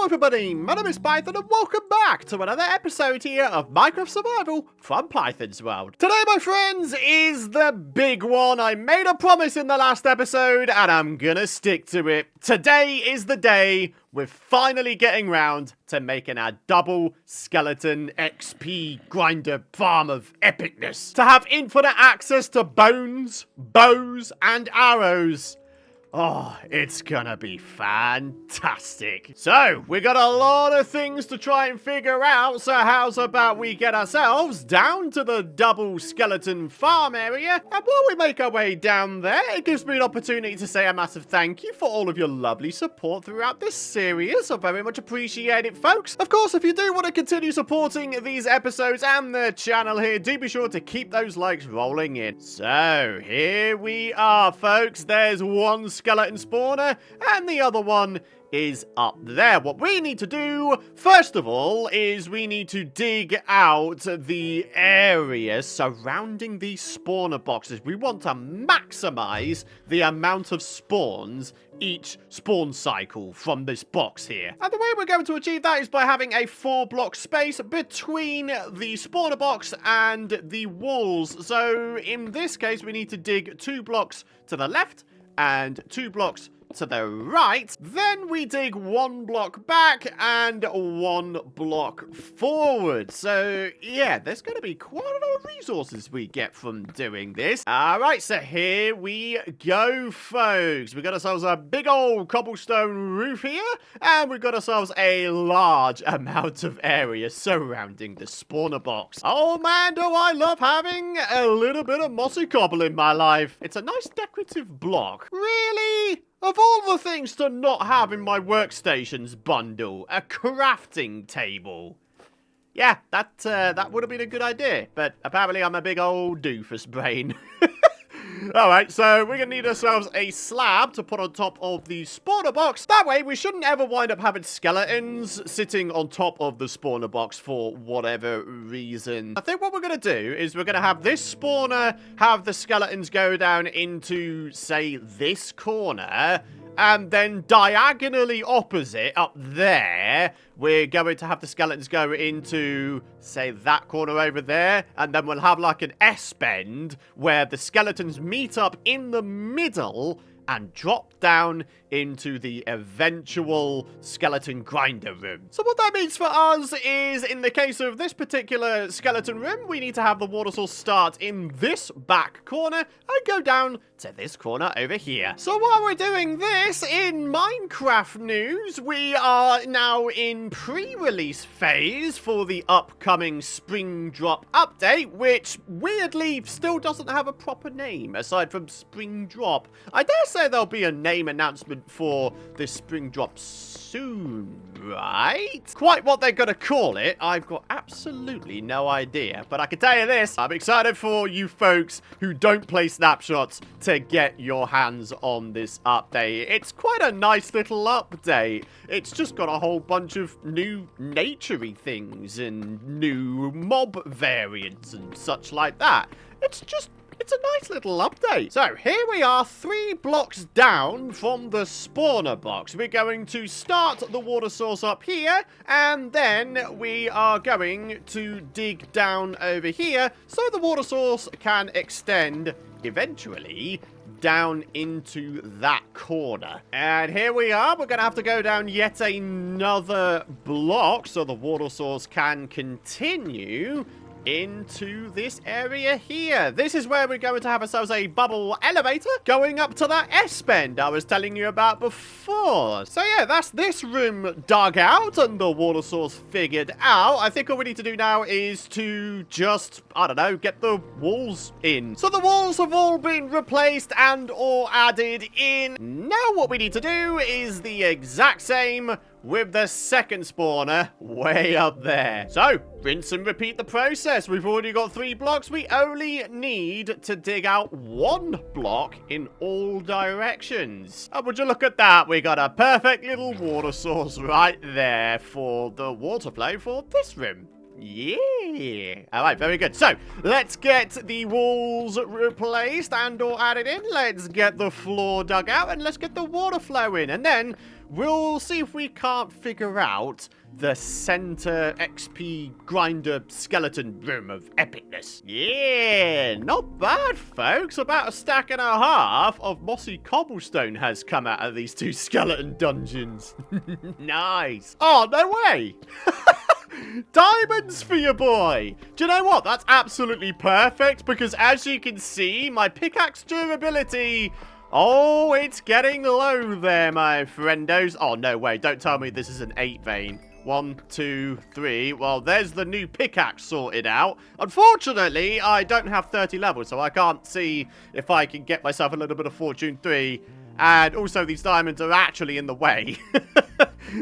Hello everybody, my name is Python and welcome back to another episode here of Minecraft Survival from Python's World. Today, my friends, is the big one. I made a promise in the last episode and I'm gonna stick to it. Today is the day we're finally getting round to making our double skeleton XP grinder farm of epicness. To have infinite access to bones, bows, and arrows. Oh, it's gonna be fantastic. So, we got a lot of things to try and figure out, so how's about we get ourselves down to the double skeleton farm area, and while we make our way down there, it gives me an opportunity to say a massive thank you for all of your lovely support throughout this series. I very much appreciate it, folks. Of course, if you do want to continue supporting these episodes and the channel here, do be sure to keep those likes rolling in. So, here we are, folks. There's one skeleton spawner, and the other one is up there. What we need to do, first of all, is we need to dig out the area surrounding these spawner boxes. We want to maximize the amount of spawns each spawn cycle from this box here. And the way we're going to achieve that is by having a 4-block space between the spawner box and the walls. So in this case, we need to dig 2 blocks to the left and 2 blocks to the right. Then we dig 1 block back and 1 block forward. So yeah, there's going to be quite a lot of resources we get from doing this. Alright, so here we go, folks. We got ourselves a big old cobblestone roof here, and we've got ourselves a large amount of area surrounding the spawner box. Oh man, do I love having a little bit of mossy cobble in my life. It's a nice decorative block. Really? Of all the things to not have in my workstations bundle, a crafting table. Yeah, that would have been a good idea, but apparently I'm a big old doofus brain. Alright, so we're going to need ourselves a slab to put on top of the spawner box. That way, we shouldn't ever wind up having skeletons sitting on top of the spawner box for whatever reason. I think what we're going to do is we're going to have this spawner have the skeletons go down into, say, this corner. And then diagonally opposite, up there, we're going to have the skeletons go into, say, that corner over there. And then we'll have like an S-bend where the skeletons meet up in the middle and drop down into the eventual skeleton grinder room. So what that means for us is, in the case of this particular skeleton room, we need to have the water source start in this back corner and go down to this corner over here. So while we're doing this, in Minecraft news, we are now in pre-release phase for the upcoming Spring Drop update, which weirdly still doesn't have a proper name aside from Spring Drop. I dare say there'll be a name announcement for this Spring Drop soon, right? Quite what they're gonna call it, I've got absolutely no idea. But I can tell you this, I'm excited for you folks who don't play snapshots to get your hands on this update. It's quite a nice little update. It's just got a whole bunch of new nature-y things and new mob variants and such like that. It's a nice little update. So, here we are 3 blocks down from the spawner box. We're going to start the water source up here, and then we are going to dig down over here so the water source can extend eventually down into that corner. And here we are. We're going to have to go down yet another block so the water source can continue into this area here. This is where we're going to have ourselves a bubble elevator going up to that S-bend I was telling you about before. So yeah, that's this room dug out and the water source figured out. I think all we need to do now is to just, I don't know, get the walls in. So the walls have all been replaced and or added in. Now what we need to do is the exact same with the second spawner way up there. So, rinse and repeat the process. We've already got 3 blocks. We only need to dig out 1 block in all directions. And would you look at that? We got a perfect little water source right there for the water flow for this room. Yeah. All right, very good. So, let's get the walls replaced and or added in. Let's get the floor dug out and let's get the water flowing. And then we'll see if we can't figure out the center XP grinder skeleton room of epicness. Yeah, not bad, folks. About a stack and a half of mossy cobblestone has come out of these two skeleton dungeons. Nice. Oh, no way. Diamonds for your boy. Do you know what? That's absolutely perfect because as you can see, my pickaxe durability... Oh, it's getting low there, my friendos. Oh, no way. Don't tell me this is an 8 vein. 1, 2, 3. Well, there's the new pickaxe sorted out. Unfortunately, I don't have 30 levels, so I can't see if I can get myself a little bit of Fortune 3. And also, these diamonds are actually in the way.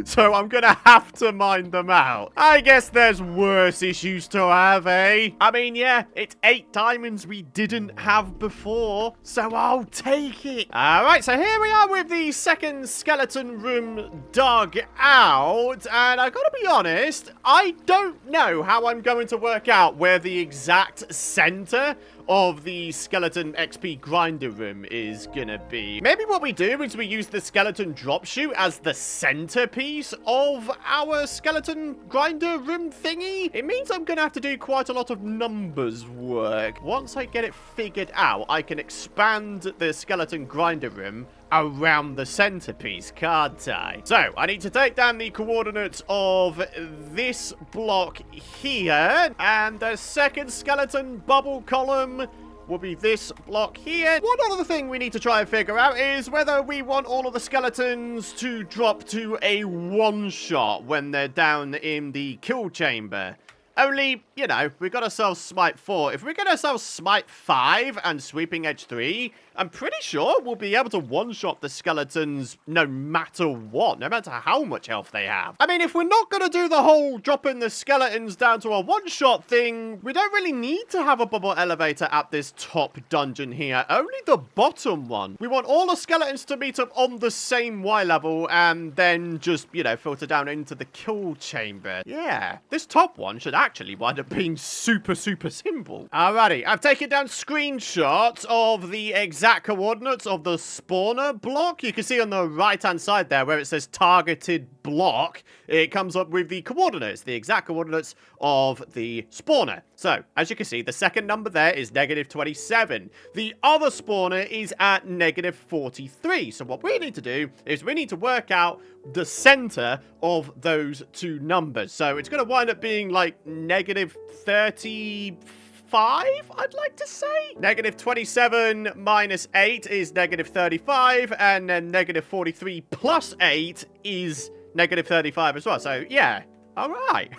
So I'm gonna have to mine them out. I guess there's worse issues to have, eh? I mean, yeah, it's 8 diamonds we didn't have before, so I'll take it. Alright, so here we are with the second skeleton room dug out, and I gotta be honest, I don't know how I'm going to work out where the exact center of the skeleton XP grinder room is gonna be. Maybe what we do is we use the skeleton drop chute as the centerpiece of our skeleton grinder room thingy. It means I'm gonna have to do quite a lot of numbers work. Once I get it figured out, I can expand the skeleton grinder room around the centerpiece, can't I? So, I need to take down the coordinates of this block here, and the second skeleton bubble column will be this block here. One other thing we need to try and figure out is whether we want all of the skeletons to drop to a one-shot when they're down in the kill chamber. Only, you know, we got ourselves Smite 4. If we get ourselves Smite 5 and Sweeping Edge 3, I'm pretty sure we'll be able to one-shot the skeletons no matter what, no matter how much health they have. I mean, if we're not going to do the whole dropping the skeletons down to a one-shot thing, we don't really need to have a bubble elevator at this top dungeon here. Only the bottom one. We want all the skeletons to meet up on the same Y level and then just, you know, filter down into the kill chamber. Yeah, this top one should actually wind up being super simple. Alrighty, I've taken down screenshots of the exact coordinates of the spawner block. You can see on the right hand side there where it says targeted block, it comes up with the coordinates, the exact coordinates of the spawner. So, as you can see, the second number there is -27. The other spawner is at -43. So what we need to do is we need to work out the center of those two numbers. So it's going to wind up being like -35, I'd like to say. -27 minus 8 is -35, and then -43 plus 8 is -35 as well. So, yeah, all right.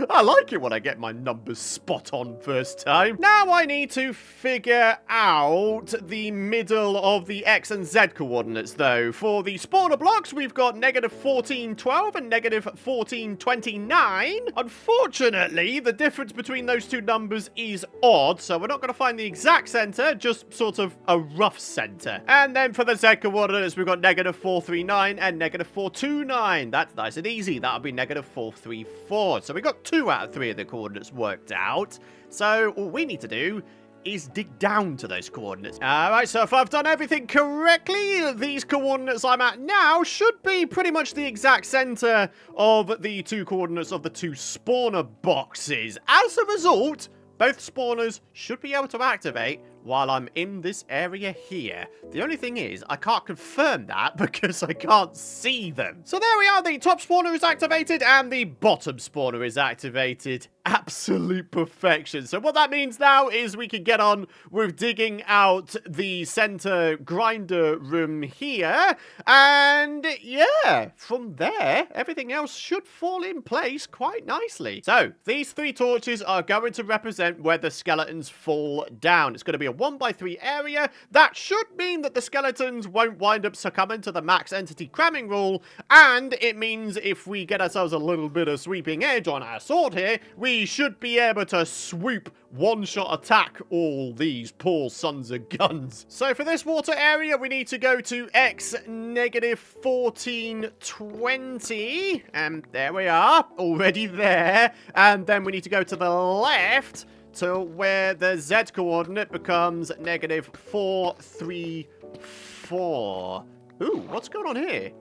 I like it when I get my numbers spot on first time. Now I need to figure out the middle of the X and Z coordinates, though. For the spawner blocks, we've got -1412 and -1429. Unfortunately, the difference between those two numbers is odd, so we're not going to find the exact center, just sort of a rough center. And then for the Z coordinates, we've got -439 and -429. That's nice and easy. That'll be -434. So we got 2 out of 3 of the coordinates worked out. So all we need to do is dig down to those coordinates. Alright, so if I've done everything correctly, these coordinates I'm at now should be pretty much the exact center of the 2 coordinates of the 2 spawner boxes. As a result, both spawners should be able to activate while I'm in this area here. The only thing is, I can't confirm that because I can't see them. So there we are, the top spawner is activated and the bottom spawner is activated. Absolute perfection. So what that means now is we can get on with digging out the center grinder room here. And yeah, from there, everything else should fall in place quite nicely. So these 3 torches are going to represent where the skeletons fall down. It's going to be a 1x3 area. That should mean that the skeletons won't wind up succumbing to the max entity cramming rule, and it means if we get ourselves a little bit of sweeping edge on our sword here, we should be able to swoop one-shot attack all these poor sons of guns. So for this water area, we need to go to X -1420, and there we are, already there, and then we need to go to the left to where the Z coordinate becomes -434. Ooh, what's going on here?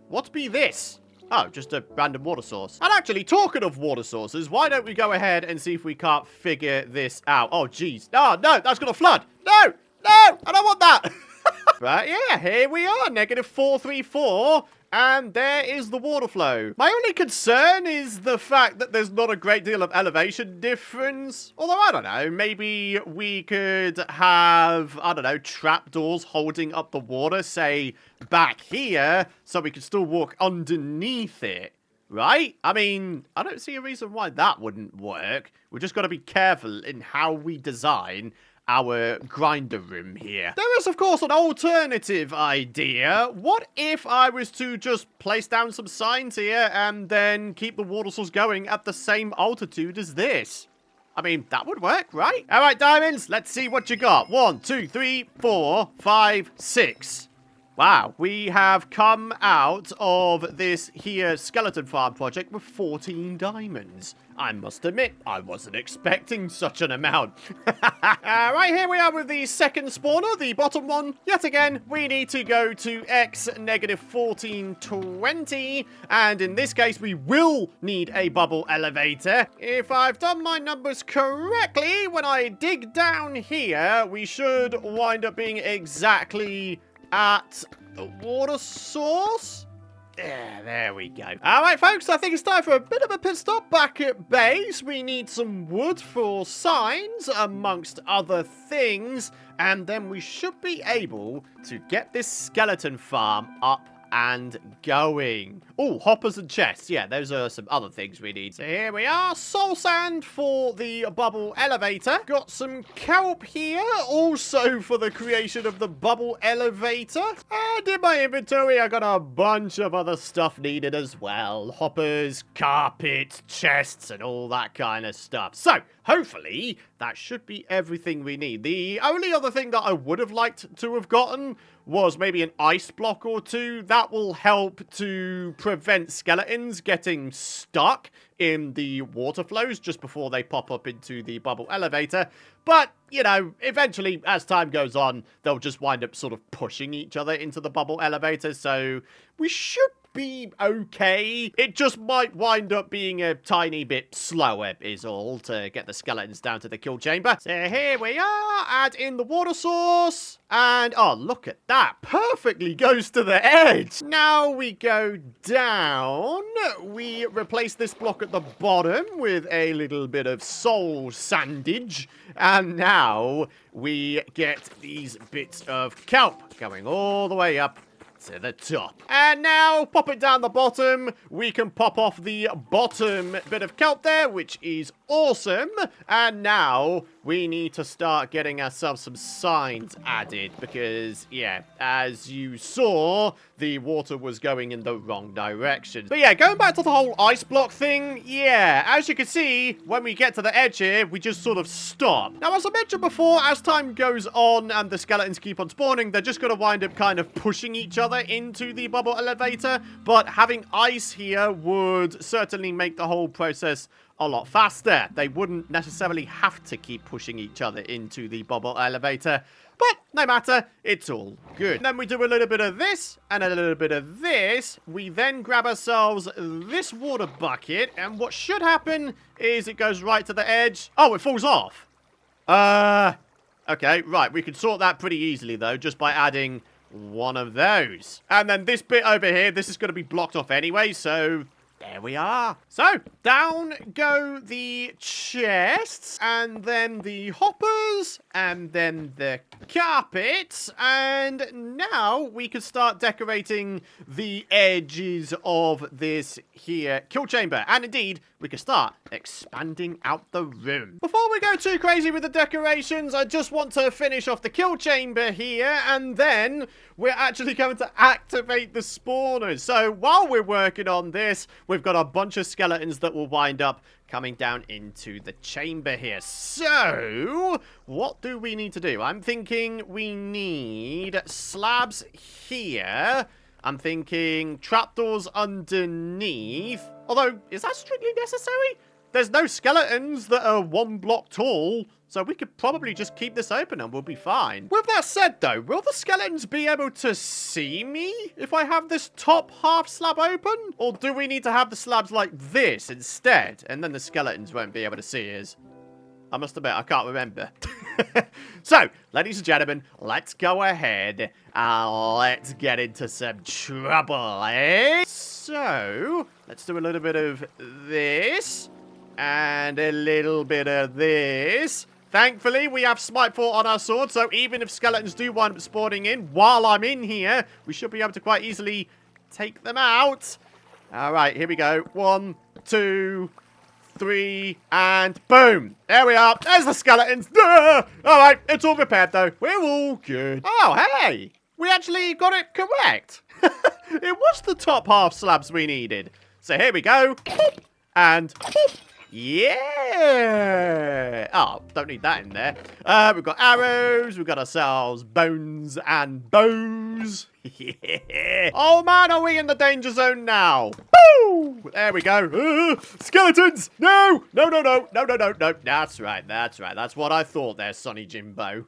What be this? Oh, just a random water source. And actually, talking of water sources, why don't we go ahead and see if we can't figure this out? Oh, jeez. Oh, no, that's going to flood. No, no, I don't want that. Right, yeah, here we are, -434. And there is the water flow. My only concern is the fact that there's not a great deal of elevation difference. Although, I don't know, maybe we could have, I don't know, trapdoors holding up the water, say, back here, so we could still walk underneath it. Right? I mean, I don't see a reason why that wouldn't work. We've just got to be careful in how we design our grinder room here. There is, of course, an alternative idea. What if I was to just place down some signs here and then keep the water source going at the same altitude as this? I mean, that would work, right? All right, Diamonds, let's see what you got. 1, 2, 3, 4, 5, 6. Wow, we have come out of this here skeleton farm project with 14 diamonds. I must admit, I wasn't expecting such an amount. Right, here we are with the second spawner, the bottom one. Yet again, we need to go to X -1420. And in this case, we will need a bubble elevator. If I've done my numbers correctly, when I dig down here, we should wind up being exactly at the water source. Yeah, there we go. All right, folks, I think it's time for a bit of a pit stop back at base. We need some wood for signs, amongst other things, and then we should be able to get this skeleton farm up and going. Oh, hoppers and chests. Yeah, those are some other things we need. So here we are. Soul sand for the bubble elevator. Got some kelp here, also for the creation of the bubble elevator. And in my inventory, I got a bunch of other stuff needed as well. Hoppers, carpet, chests, and all that kind of stuff. So, hopefully, that should be everything we need. The only other thing that I would have liked to have gotten was maybe an ice block or two. That will help to prevent skeletons getting stuck in the water flows just before they pop up into the bubble elevator. But, you know, eventually, as time goes on, they'll just wind up sort of pushing each other into the bubble elevator. So we should be okay. It just might wind up being a tiny bit slower is all to get the skeletons down to the kill chamber. So here we are, add in the water source, and oh, look at that, perfectly goes to the edge. Now we go down, we replace this block at the bottom with a little bit of soul sandage, and now we get these bits of kelp going all the way up to the top. And now, pop it down the bottom. We can pop off the bottom bit of kelp there, which is awesome. And now, we need to start getting ourselves some signs added because, yeah, as you saw, the water was going in the wrong direction. But yeah, going back to the whole ice block thing, yeah, as you can see, when we get to the edge here, we just sort of stop. Now, as I mentioned before, as time goes on and the skeletons keep on spawning, they're just going to wind up kind of pushing each other into the bubble elevator, but having ice here would certainly make the whole process a lot faster. They wouldn't necessarily have to keep pushing each other into the bubble elevator, but no matter, it's all good. And then we do a little bit of this and a little bit of this. We then grab ourselves this water bucket, and what should happen is it goes right to the edge. Oh, it falls off. Okay, right. We could sort that pretty easily, though, just by adding one of those. And then this bit over here, this is going to be blocked off anyway, so there we are. So, down go the chests, and then the hoppers, and then the carpets, and now we can start decorating the edges of this here kill chamber. And indeed, we can start expanding out the room. Before we go too crazy with the decorations, I just want to finish off the kill chamber here, and then we're actually going to activate the spawners. So while we're working on this, we've got a bunch of skeletons that will wind up coming down into the chamber here. So, what do we need to do? I'm thinking we need slabs here. I'm thinking trapdoors underneath. Although, is that strictly necessary? there's no skeletons that are 1 block tall, so we could probably just keep this open and we'll be fine. With that said, though, will the skeletons be able to see me if I have this top half slab open? Or do we need to have the slabs like this instead, and then the skeletons won't be able to see us? I must admit, I can't remember. So, ladies and gentlemen, let's go ahead and let's get into some trouble, eh? So, let's do a little bit of this and a little bit of this. Thankfully, we have Smite4 on our sword, so even if skeletons do wind up spawning in while I'm in here, we should be able to quite easily take them out. All right, here we go. 1, 2, 3, and boom. There we are. There's the skeletons. All right, it's all repaired, though. We're all good. Oh, hey. We actually got it correct. It was the top half slabs we needed. So here we go. And yeah! Oh, don't need that in there. We've got arrows, we've got ourselves bones and bows. Yeah! Oh man, are we in the danger zone now? Woo! There we go. Skeletons! No! No, no, no, no, no, no, no. That's right, that's right. That's what I thought there, Sonny Jimbo.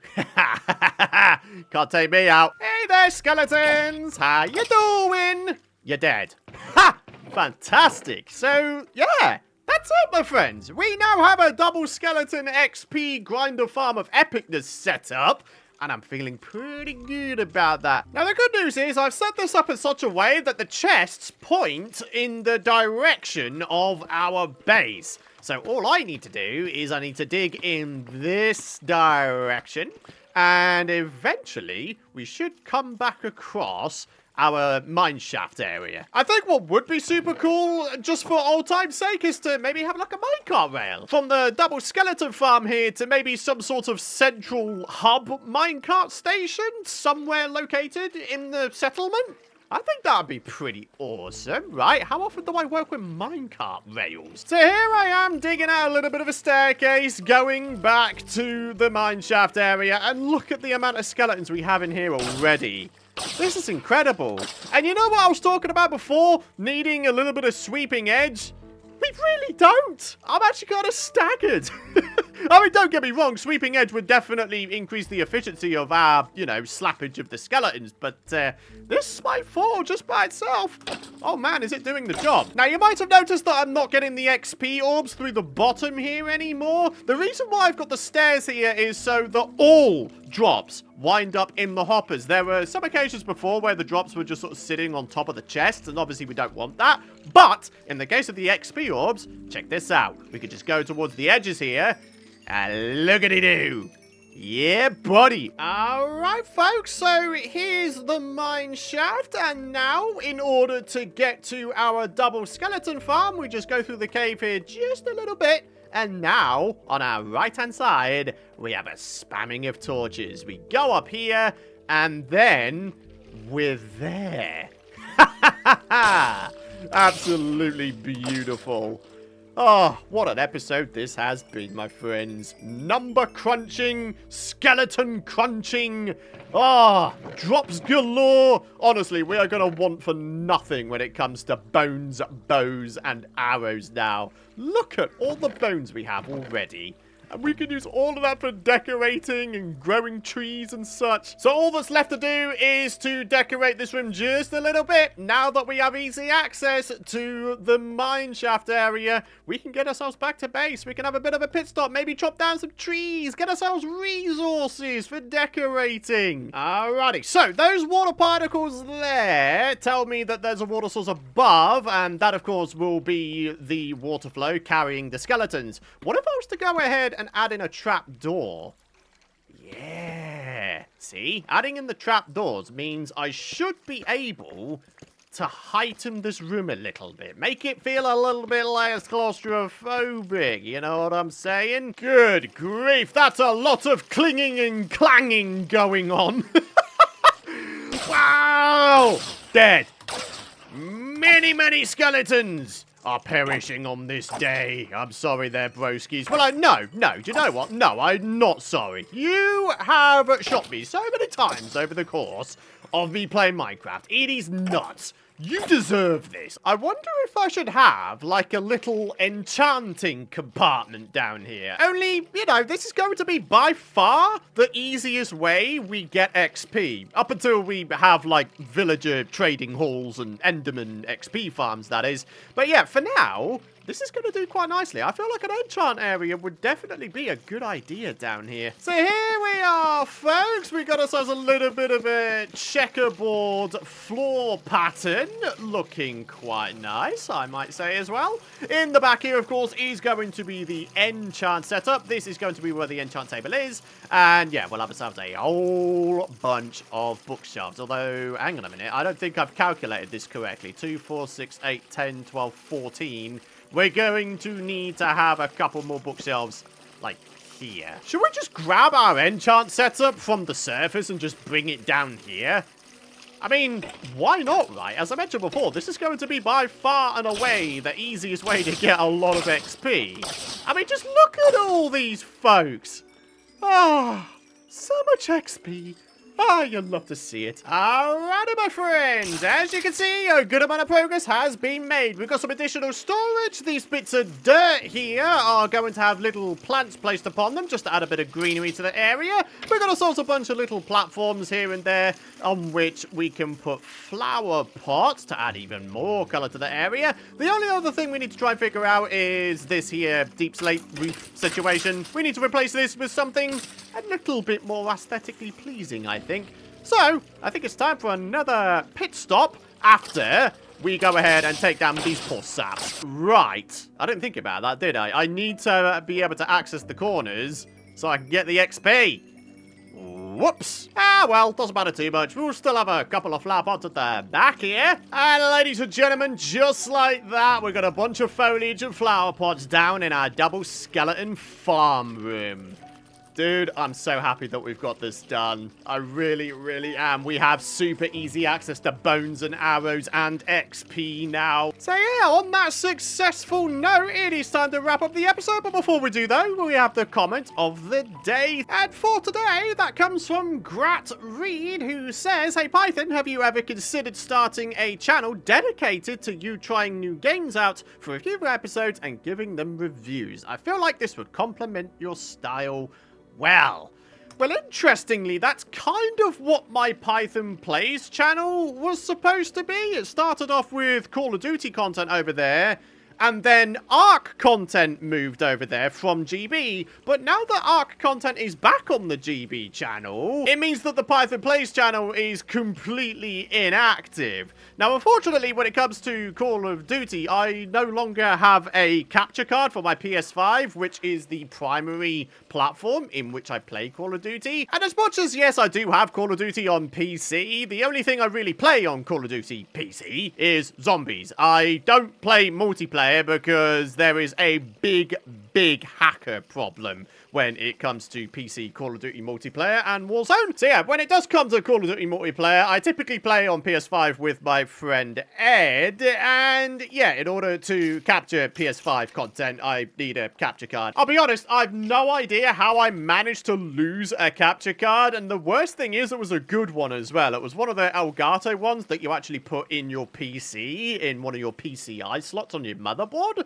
Can't take me out. Hey there, skeletons! How you doing? You're dead. Ha! Fantastic. So, yeah. That's it, my friends. We now have a double skeleton XP grinder farm of epicness set up, and I'm feeling pretty good about that. Now, the good news is I've set this up in such a way that the chests point in the direction of our base. So all I need to do is I need to dig in this direction, and eventually we should come back across our mineshaft area. I think what would be super cool, just for old time's sake, is to maybe have like a minecart rail from the double skeleton farm here to maybe some sort of central hub minecart station somewhere located in the settlement. I think that would be pretty awesome, right? How often do I work with minecart rails? So here I am digging out a little bit of a staircase, going back to the mineshaft area, and look at the amount of skeletons we have in here already. This is incredible. And you know what I was talking about before? Needing a little bit of sweeping edge? We really don't. I'm actually kind of staggered. I mean, don't get me wrong. Sweeping edge would definitely increase the efficiency of our, you know, slappage of the skeletons. But this Smite4 just by itself, oh man, is it doing the job. Now, you might have noticed that I'm not getting the XP orbs through the bottom here anymore. The reason why I've got the stairs here is so that all drops wind up in the hoppers. There were some occasions before where the drops were just sort of sitting on top of the chest, and obviously we don't want that. But in the case of the XP orbs, check this out. We could just go towards the edges here, and look-a-dee-doo. Yeah, buddy. All right, folks, so here's the mine shaft, and now in order to get to our double skeleton farm, we just go through the cave here just a little bit. And now, on our right-hand side, we have a spamming of torches. We go up here, and then we're there. Absolutely beautiful. Oh, what an episode this has been, my friends. Number crunching, skeleton crunching. Ah, drops galore. Honestly, we are going to want for nothing when it comes to bones, bows, and arrows now. Look at all the bones we have already. And we can use all of that for decorating and growing trees and such. So all that's left to do is to decorate this room just a little bit. Now that we have easy access to the mineshaft area, we can get ourselves back to base. We can have a bit of a pit stop, maybe chop down some trees, get ourselves resources for decorating. Alrighty, so those water particles there tell me that there's a water source above, and that of course will be the water flow carrying the skeletons. What if I was to go ahead and add in a trap door? Yeah. See? Adding in the trap doors means I should be able to heighten this room a little bit. Make it feel a little bit less claustrophobic. You know what I'm saying? Good grief. That's a lot of clinging and clanging going on. Wow. Dead. Many, many skeletons are perishing on this day. I'm sorry there, broskies. Well, no, do you know what? No, I'm not sorry. You have shot me so many times over the course of me playing Minecraft. It is nuts. You deserve this. I wonder if I should have, like, a little enchanting compartment down here. Only, you know, this is going to be by far the easiest way we get XP. Up until we have, like, villager trading halls and Enderman XP farms, that is. But yeah, for now, this is going to do quite nicely. I feel like an enchant area would definitely be a good idea down here. So here we are, folks. We got ourselves a little bit of a checkerboard floor pattern. Looking quite nice, I might say as well. In the back here, of course, is going to be the enchant setup. This is going to be where the enchant table is. And yeah, we'll have ourselves a whole bunch of bookshelves. Although, hang on a minute. I don't think I've calculated this correctly. 2, 4, 6, 8, 10, 12, 14... We're going to need to have a couple more bookshelves, like, here. Should we just grab our enchant setup from the surface and just bring it down here? I mean, why not, right? As I mentioned before, this is going to be by far and away the easiest way to get a lot of XP. I mean, just look at all these folks. Ah, so much XP. Ah, you'll love to see it. Alrighty, my friends. As you can see, a good amount of progress has been made. We've got some additional storage. These bits of dirt here are going to have little plants placed upon them just to add a bit of greenery to the area. We've got ourselves a bunch of little platforms here and there on which we can put flower pots to add even more color to the area. The only other thing we need to try and figure out is this here deep slate roof situation. We need to replace this with something a little bit more aesthetically pleasing, I think. So, I think it's time for another pit stop after we go ahead and take down these poor saps. Right. I didn't think about that, did I? I need to be able to access the corners so I can get the XP. Whoops. Ah, well, doesn't matter too much. We'll still have a couple of flower pots at the back here. And ladies and gentlemen, just like that, we've got a bunch of foliage and flower pots down in our double skeleton farm room. Dude, I'm so happy that we've got this done. I really, really am. We have super easy access to bones and arrows and XP now. So yeah, on that successful note, it is time to wrap up the episode. But before we do, though, we have the comment of the day. And for today, that comes from Grat Reed, who says, "Hey Python, have you ever considered starting a channel dedicated to you trying new games out for a few episodes and giving them reviews? I feel like this would complement your style well." Well, interestingly, that's kind of what my Python Plays channel was supposed to be. It started off with Call of Duty content over there, and then Ark content moved over there from GB. But now that Ark content is back on the GB channel, it means that the Python Plays channel is completely inactive. Now, unfortunately, when it comes to Call of Duty, I no longer have a capture card for my PS5, which is the primary platform in which I play Call of Duty. And as much as, yes, I do have Call of Duty on PC, the only thing I really play on Call of Duty PC is zombies. I don't play multiplayer because there is a big hacker problem when it comes to PC Call of Duty multiplayer and Warzone. So yeah, when it does come to Call of Duty multiplayer, I typically play on PS5 with my friend Ed, and yeah, in order to capture PS5 content, I need a capture card. I'll be honest, I've no idea how I managed to lose a capture card, and the worst thing is it was a good one as well. It was one of the Elgato ones that you actually put in your PC, in one of your PCI slots on your motherboard.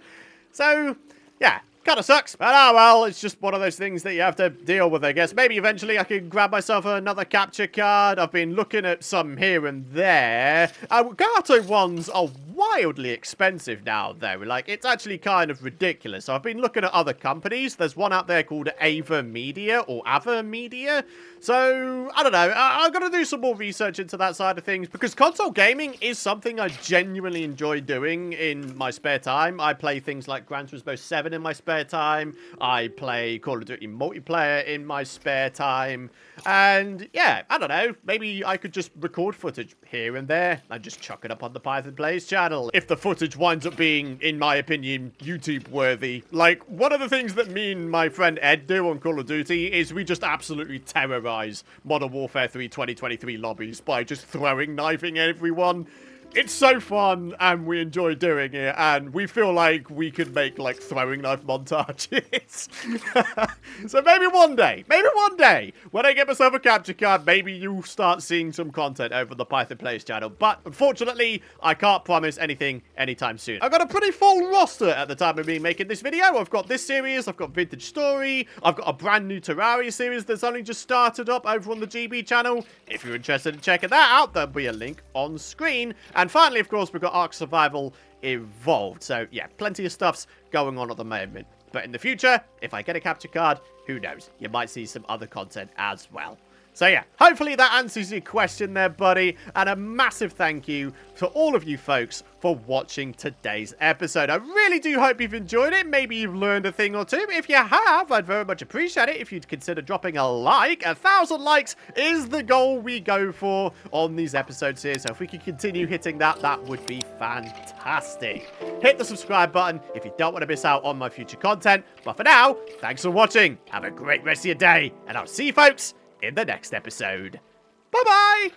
So, yeah. Kind of sucks, but well, it's just one of those things that you have to deal with, I guess. Maybe eventually I can grab myself another capture card. I've been looking at some here and there. Elgato ones are wildly expensive now, though. Like, it's actually kind of ridiculous. So I've been looking at other companies. There's one out there called Ava Media, or Ava Media. So, I don't know. I've got to do some more research into that side of things, because console gaming is something I genuinely enjoy doing in my spare time. I play things like Gran Turismo 7 in my spare time. I play Call of Duty multiplayer in my spare time. And yeah, I don't know. Maybe I could just record footage here and there and just chuck it up on the Python Plays channel. If the footage winds up being, in my opinion, YouTube worthy. Like, one of the things that me and my friend Ed do on Call of Duty is we just absolutely terrorize Modern Warfare 3 2023 lobbies by just throwing knifing everyone. It's so fun, and we enjoy doing it, and we feel like we could make, like, throwing knife montages. So maybe one day, when I get myself a capture card, maybe you'll start seeing some content over the Python Plays channel. But unfortunately, I can't promise anything anytime soon. I've got a pretty full roster at the time of me making this video. I've got this series, I've got Vintage Story, I've got a brand new Terraria series that's only just started up over on the GB channel. If you're interested in checking that out, there'll be a link on screen. And finally, of course, we've got Ark Survival Evolved. So yeah, plenty of stuff's going on at the moment. But in the future, if I get a capture card, who knows? You might see some other content as well. So yeah, hopefully that answers your question there, buddy. And a massive thank you to all of you folks for watching today's episode. I really do hope you've enjoyed it. Maybe you've learned a thing or two. If you have, I'd very much appreciate it if you'd consider dropping a like. 1,000 likes is the goal we go for on these episodes here. So if we could continue hitting that, that would be fantastic. Hit the subscribe button if you don't want to miss out on my future content. But for now, thanks for watching. Have a great rest of your day. And I'll see you folks in the next episode. Bye-bye!